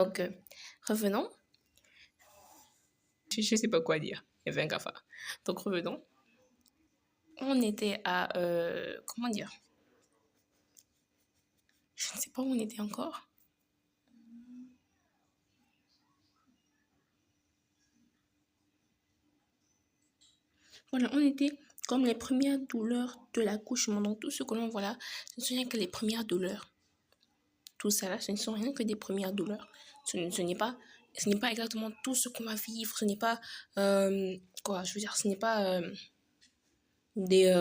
Donc, revenons. Je sais pas quoi dire. Il y avait un cafard. Donc, revenons. On était à... comment dire? Je ne sais pas où on était encore. Voilà, on était comme les premières douleurs de l'accouchement. Donc, tout ce que l'on voit là, ce ne sont rien que les premières douleurs. Tout ça là, ce ne sont rien que des premières douleurs. Ce n'est pas exactement tout ce qu'on va vivre. Ce n'est pas... quoi, je veux dire, ce n'est pas des...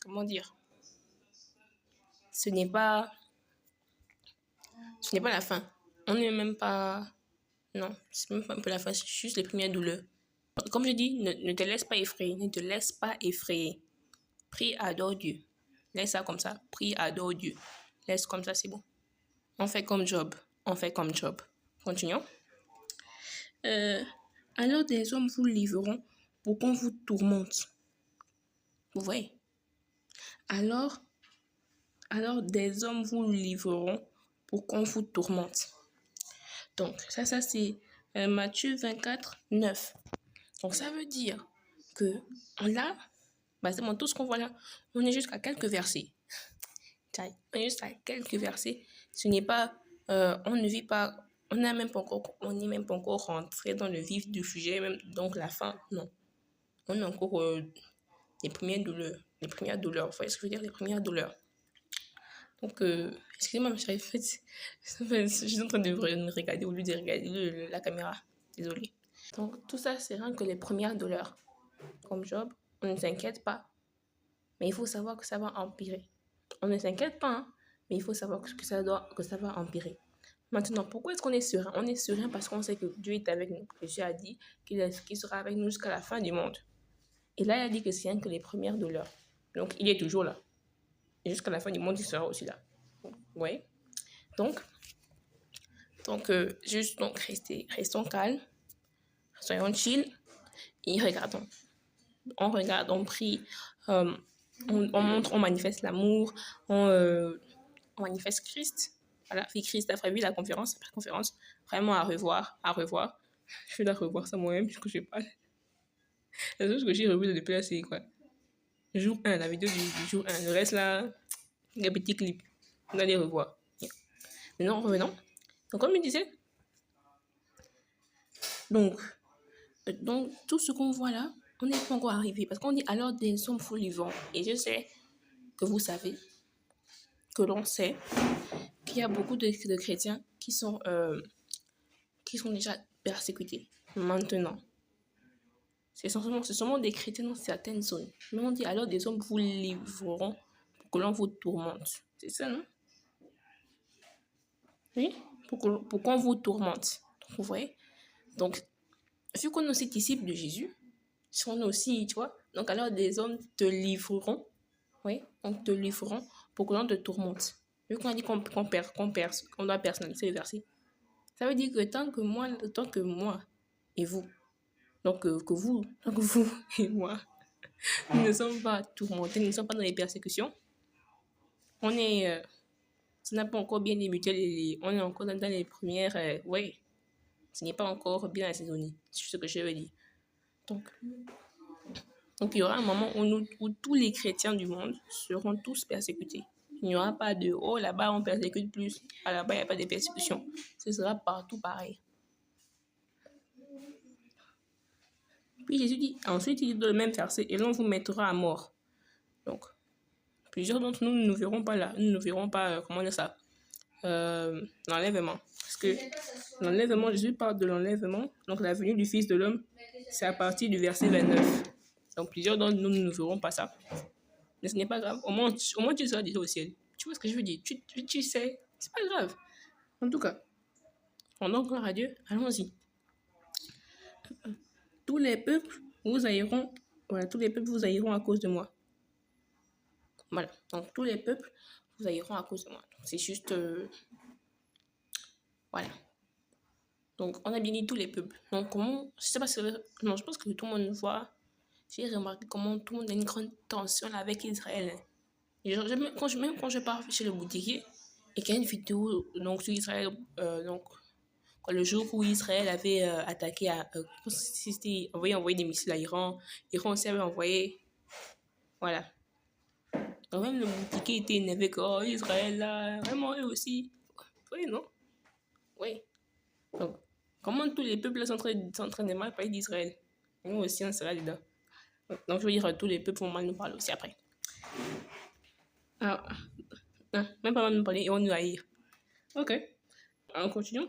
comment dire? Ce n'est pas la fin. On n'est même pas... Non, c'est même pas un peu la fin, c'est juste les premières douleurs. Comme je dis, ne te laisse pas effrayer. Ne te laisse pas effrayer. Prie, adore Dieu. Laisse ça comme ça. Prie, adore Dieu. Laisse comme ça, c'est bon. On fait comme Job. On fait comme Job. Continuons. Alors des hommes vous livreront pour qu'on vous tourmente. Vous voyez? Alors des hommes vous livreront pour qu'on vous tourmente. Donc, ça c'est Matthieu 24, 9. Donc, ça veut dire que là, basement tout ce qu'on voit là, on est jusqu'à quelques versets. On est jusqu'à quelques versets. Ce n'est pas, on ne vit pas, on n'est même pas encore rentré dans le vif du sujet, même donc la fin, non. On est encore les premières douleurs. Vous voyez ce que je veux dire, les premières douleurs. Donc, excusez-moi, ma chérie, je suis en train de me regarder au lieu de regarder la caméra. Désolée. Donc, tout ça, c'est rien que les premières douleurs. Comme Job, on ne s'inquiète pas. Mais il faut savoir que ça va empirer. On ne s'inquiète pas, hein, mais il faut savoir que ça va empirer. Maintenant, pourquoi est-ce qu'on est serein? On est serein parce qu'on sait que Dieu est avec nous. Que Dieu a dit qu'il sera avec nous jusqu'à la fin du monde. Et là, il a dit que c'est rien que les premières douleurs. Donc, il est toujours là. Et jusqu'à la fin du monde, il sera aussi là. Oui. Donc, juste restons calmes, soyons chill et regardons. On regarde, on prie, on montre, on manifeste l'amour, on manifeste Christ. Voilà, puis Christ a prévu la conférence, vraiment à revoir. Je vais la revoir ça moi-même puisque je parle. La chose que j'ai revue depuis là, c'est quoi? Jour 1, la vidéo du jour 1. Le reste là, les petits clips. On va les revoir. Maintenant, revenons. Donc, comme je disais, donc tout ce qu'on voit là, on n'est pas encore arrivé. Parce qu'on dit alors des hommes fous vivants. Et je sais que vous savez, que l'on sait, qu'il y a beaucoup de chrétiens qui sont déjà persécutés. Maintenant, c'est seulement des chrétiens dans certaines zones. Mais on dit alors des hommes vous livreront pour que l'on vous tourmente. C'est ça, non? Oui, pour qu'on vous tourmente. Donc, vous voyez? Donc, vu qu'on est aussi disciples de Jésus, on est aussi, tu vois, donc alors des hommes te livreront, oui, on te livreront pour que l'on te tourmente. Vu qu'on a dit qu'on doit personnaliser le verset, ça veut dire que tant que moi et vous, donc que vous et moi, nous ne sommes pas tourmentés, nous ne sommes pas dans les persécutions, on est... ça n'a pas encore bien débuté, on est encore dans les premières... oui, ce n'est pas encore bien assaisonné, c'est ce que je veux dire. Donc, il y aura un moment où tous les chrétiens du monde seront tous persécutés. Il n'y aura pas de « oh, là-bas, on persécute plus. Ah, là-bas, il n'y a pas de persécution. » Ce sera partout pareil. Puis Jésus dit, ensuite, il dit dans le même verset « et l'on vous mettra à mort. » Donc, plusieurs d'entre nous ne nous verrons pas là. Nous ne verrons pas, comment dire ça, l'enlèvement. Parce que l'enlèvement, Jésus parle de l'enlèvement. Donc, la venue du Fils de l'homme, c'est à partir du verset 29. Donc, plusieurs d'entre nous ne verront pas ça. Mais ce n'est pas grave. Au moins, tu seras déjà au ciel. Tu vois ce que je veux dire? Tu sais. C'est pas grave. En tout cas, rendons gloire à Dieu. Allons-y. Tous les peuples vous haïront. Voilà, tous les peuples vous haïront à cause de moi. Voilà. Donc, tous les peuples vous haïront à cause de moi. C'est juste... voilà. Donc, on a bien dit tous les peuples. Donc, comment... Je sais pas si... Non, je pense que tout le monde voit... J'ai remarqué comment tout le monde a une grande tension avec Israël. Même quand je pars chez le boutiquier et qu'il y a une vidéo donc, sur Israël, donc, le jour où Israël avait attaqué c'était envoyé des missiles à Iran. Iran aussi avait envoyé, voilà. Donc même le boutiquier était énervé que, oh, Israël, là, vraiment, eux aussi. Oui, non? Oui. Donc, comment tous les peuples s'entraînent de mal parler d'Israël? Nous aussi, on sera dedans. Donc, je veux dire, tous les peuples vont mal nous parler aussi après. Ah, non, même pas mal nous parler, ils vont nous haïr. Ok. En continuant.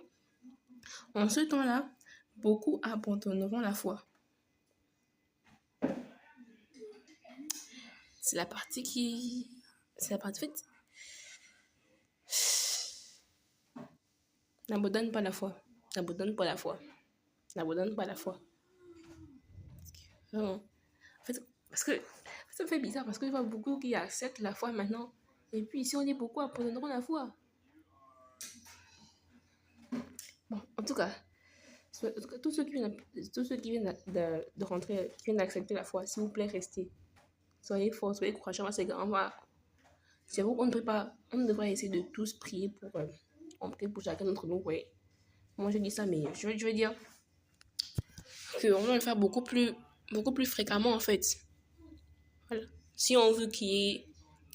En ce temps-là, beaucoup abandonneront la foi. C'est la partie qui... C'est la partie faite. N'abandonne pas la foi. N'abandonne pas la foi. N'abandonne pas la foi. Non. En fait, parce que ça me fait bizarre parce que je vois beaucoup qui acceptent la foi maintenant. Et puis ici, on est beaucoup abandonneront la foi. Bon, en tout cas, tous ceux qui viennent de rentrer, qui viennent d'accepter la foi, s'il vous plaît, restez. Soyez forts, soyez courageux. C'est vous, on ne devrait pas essayer de tous prier pour chacun d'entre nous. Ouais. Moi, je dis ça, mais je veux dire qu'on va le faire beaucoup plus fréquemment, en fait. Voilà. Si on veut qu'il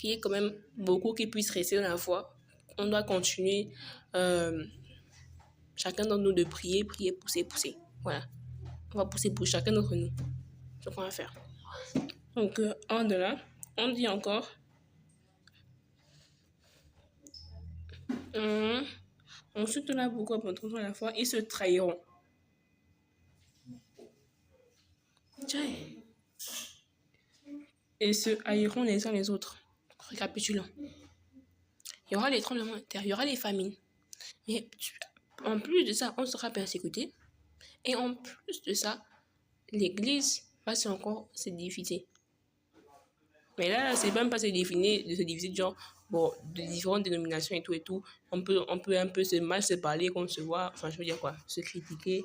y ait quand même beaucoup qui puissent rester dans la foi, on doit continuer, chacun d'entre nous, de prier, pousser. Voilà. On va pousser pour chacun d'entre nous. C'est ce qu'on va faire. Donc, en de là, on dit encore... ensuite, on a beaucoup abandonneront la foi et se trahiront. Et se haïront les uns les autres. Récapitulons. Il y aura les tremblements de terre, il y aura les famines. Mais en plus de ça, on sera persécuté. Et en plus de ça, l'Église va encore se diviser. Mais là, c'est même pas de se diviser de genre, bon, de différentes dénominations et tout. On peut un peu mal se parler, qu'on se voit, enfin, je veux dire quoi, se critiquer.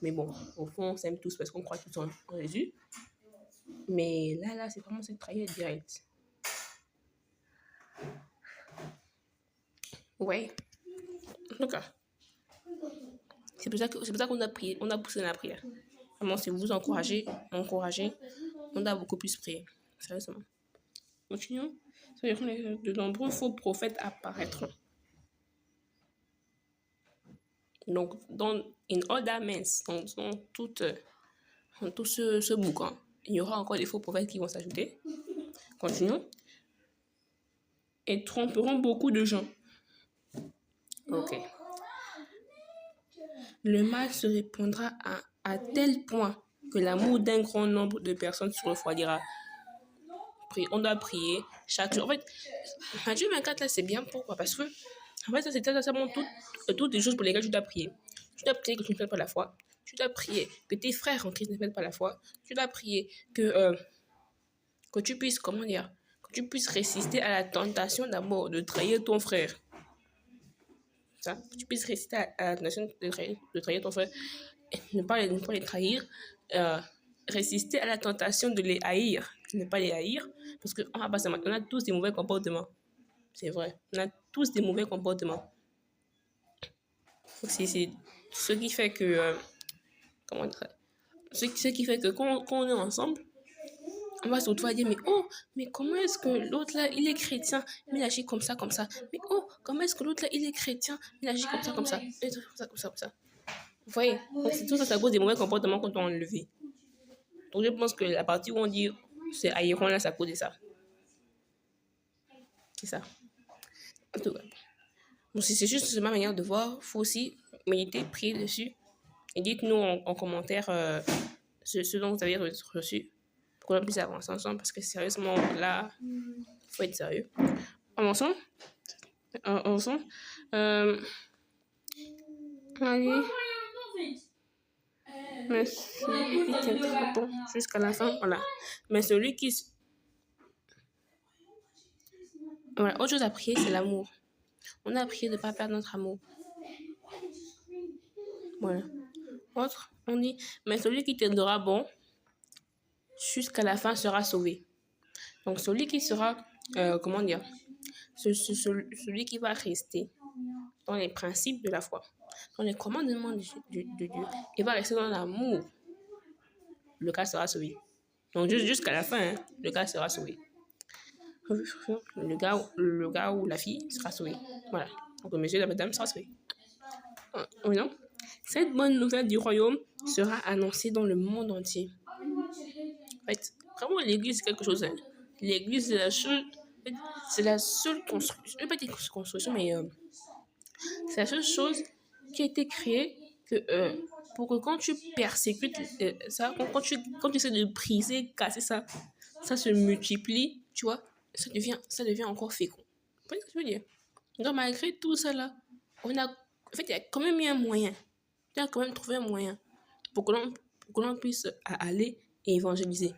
Mais bon, au fond, on s'aime tous parce qu'on croit tous en Jésus. Mais là, c'est vraiment se trahir direct. Ouais. En tout cas, c'est pour ça qu'on a prié, on a poussé la prière. Vraiment, si vous vous encouragez, on doit beaucoup plus prier. Sérieusement. Continuons. De nombreux faux prophètes apparaîtront. Donc, dans In All That Means, dans tout ce bouquin, il y aura encore des faux prophètes qui vont s'ajouter. Continuons. Et tromperont beaucoup de gens. Ok. Le mal se répandra à tel point que l'amour d'un grand nombre de personnes se refroidira. On doit prier chaque jour. En fait, Matthieu 24, là, c'est bien. Pourquoi? Parce que, en fait, ça, c'est exactement toutes les choses pour lesquelles tu dois prier. Tu dois prier que tu ne perds pas la foi. Tu dois prier que tes frères en Christ ne perdent pas la foi. Tu dois prier que tu puisses, que tu puisses résister à la tentation d'abord de trahir ton frère. Ça, que tu puisses résister à la tentation de trahir ton frère. Ne pas les trahir. Résister à la tentation de les haïr. Ne pas les haïr. Parce qu'on on a tous des mauvais comportements. C'est vrai. On a tous des mauvais comportements. C'est ce qui fait que... comment dire? Ce qui fait que quand on est ensemble, on va se retrouver à dire, mais comment est-ce que l'autre là, il est chrétien, mais il agit comme ça. Mais comment est-ce que l'autre là, il est chrétien, mais il agit comme ça. Et comme ça. Vous voyez? Donc, c'est tout ça, ça cause des mauvais comportements qu'on doit enlever. Donc, je pense que la partie où on dit, c'est haïront là, ça cause de ça. C'est ça. En tout cas. Donc, c'est juste ma manière de voir. Il faut aussi méditer, prier dessus. Et dites-nous en commentaire ce dont vous avez reçu. Pour qu'on puisse avancer ensemble. Parce que sérieusement, là, il faut être sérieux. Avançons. Allez. Mais celui qui tiendra bon jusqu'à la fin, voilà. Mais celui qui... Voilà, autre chose à prier, c'est l'amour. On a prié de ne pas perdre notre amour. Voilà. Autre, on dit, mais celui qui tiendra bon jusqu'à la fin sera sauvé. Donc, celui qui sera, celui qui va rester dans les principes de la foi. dans les commandements de Dieu et va rester dans l'amour, le cas sera sauvé. Donc jusqu'à la fin, hein, le gars sera sauvé. Le gars ou la fille sera sauvé. Voilà. Donc le monsieur et la madame sera sauvé. Oui, non? Cette bonne nouvelle du royaume sera annoncée dans le monde entier. En fait, vraiment, l'église, c'est quelque chose. Hein. L'église, c'est la seule construction. Je ne vais pas dire construction, mais c'est la seule chose qui a été créée pour que quand tu persécutes ça, quand tu essaies de briser, casser ça, ça se multiplie, tu vois, ça devient encore fécond. Vous voyez ce que je veux dire? Donc, malgré tout ça là, en fait, il y a quand même eu un moyen. Il y a quand même trouvé un moyen pour que l'on puisse aller et évangéliser.